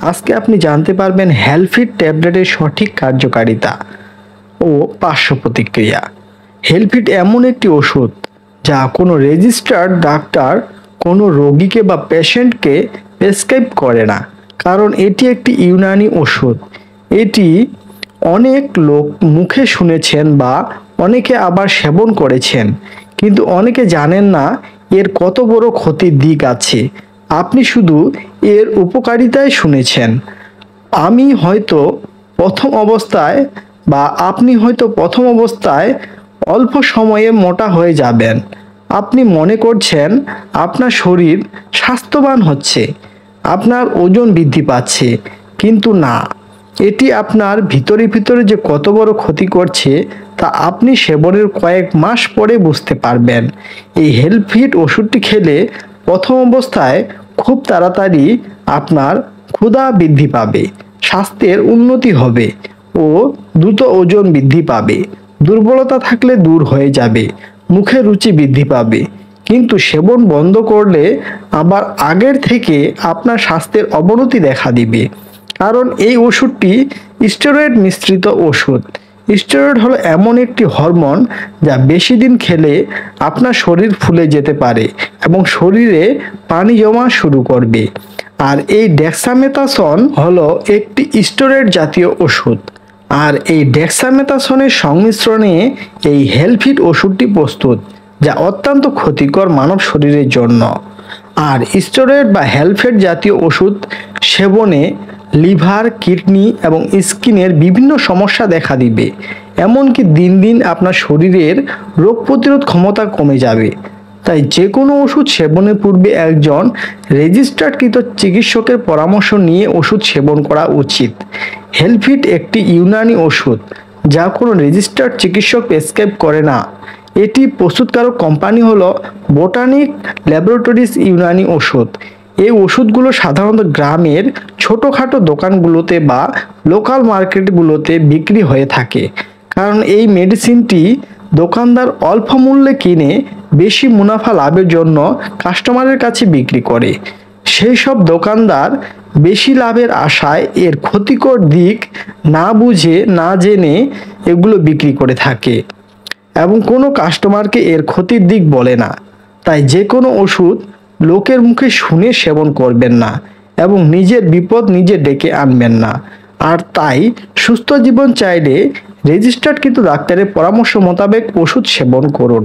আজকে আপনি জানতে পারবেন হেলফিট ট্যাবলেটের সঠিক কার্যকারিতা ও পার্শ্ব প্রতিক্রিয়া। হেলফিট এমন একটি ওষুধ যা কোনো রেজিস্টার্ড ডাক্তার কোনো রোগীকে বা পেশেন্টকে প্রেসক্রাইব করে না, কারণ এটি একটি ইউনানি ওষুধ। এটি অনেক লোক মুখে শুনেছেন বা অনেকে আবার সেবন করেছেন, কিন্তু অনেকে জানেন না এর কত বড় ক্ষতির দিক আছে। আপনি শুধু এর উপকারিতাই শুনেছেন। আপনি হয়তো প্রথম অবস্থায় অল্প সময়ে মোটা হয়ে যাবেন। আপনি মনে করছেন আপনার শরীর স্বাস্থ্যবান হচ্ছে, আপনার ওজন বৃদ্ধি পাচ্ছে, কিন্তু না, এটি আপনার ভিতরে যে কত বড় ক্ষতি করছে তা আপনি সেবনের কয়েক মাস পরে বুঝতে পারবেন। এই হেলফিট ওষুধটি খেলে প্রথম অবস্থায় খুব তাড়াতাড়ি আপনার ক্ষুধা বৃদ্ধি পাবে, স্বাস্থ্যের উন্নতি হবে ও দ্রুত ওজন বৃদ্ধি পাবে। দুর্বলতা থাকলে দূর হয়ে যাবে, মুখে রুচি বৃদ্ধি পাবে। কিন্তু সেবন বন্ধ করলে আবার আগের থেকে আপনার স্বাস্থ্যের অবনতি দেখা দিবে, কারণ এই ওষুধটি স্টেরয়েড মিশ্রিত ওষুধ। স্টেরয়েড হলো এমন একটি হরমোন যা বেশি দিন খেলে আপনার শরীর ফুলে যেতে পারে এবং শরীরে পানি জমা শুরু করবে। আর এই ডেক্সামেথাসন হলো একটি স্টেরয়েড জাতীয় ওষুধ। আর এই ডেক্সামেথাসনের সংমিশ্রণে এই হেলফিট ওষুধটি প্রস্তুত, যা অত্যন্ত ক্ষতিকর মানব শরীরের জন্য। আর স্টেরয়েড বা হেলফেট জাতীয় ওষুধ সেবনে লিভার, কিডনি এবং স্কিনের বিভিন্ন সমস্যা দেখা দিবে। এমনকি দিন দিন আপনার শরীরের রোগ প্রতিরোধ ক্ষমতা কমে যাবে। তাই যে কোনো ওষুধ সেবনের পূর্বে একজন রেজিস্টার্ডকৃত চিকিৎসকের পরামর্শ নিয়ে ওষুধ সেবন করা উচিত। হেলফিট একটি ইউনানি ওষুধ যা কোনো রেজিস্টার্ড চিকিৎসক প্রেসক্রাইব করে না। এটি প্রস্তুতকারক কোম্পানি হলো বোটানিক ল্যাবরেটরিজ ইউনানি ওষুধ। এই ওষুধগুলো সাধারণত গ্রামের ছোটোখাটো দোকানগুলোতে বা লোকাল মার্কেটগুলোতে বিক্রি হয়ে থাকে, কারণ এই মেডিসিনটি দোকানদার অল্প মূল্যে কিনে বেশি মুনাফা লাভের জন্য কাস্টমারের কাছে বিক্রি করে। সেই সব দোকানদার বেশি লাভের আশায় এর ক্ষতিকর দিক না বুঝে না জেনে এগুলো বিক্রি করে থাকে এবং কোনো কাস্টমারকে এর ক্ষতির দিক বলে না। তাই যে কোনো ওষুধ লোকের মুখে শুনে সেবন করবেন না এবং নিজের বিপদ নিজে ডেকে আনবেন না। আর তাই সুস্থ জীবন চাইলে রেজিস্টার্ড কিন্তু ডাক্তারের পরামর্শ মোতাবেক ওষুধ সেবন করুন।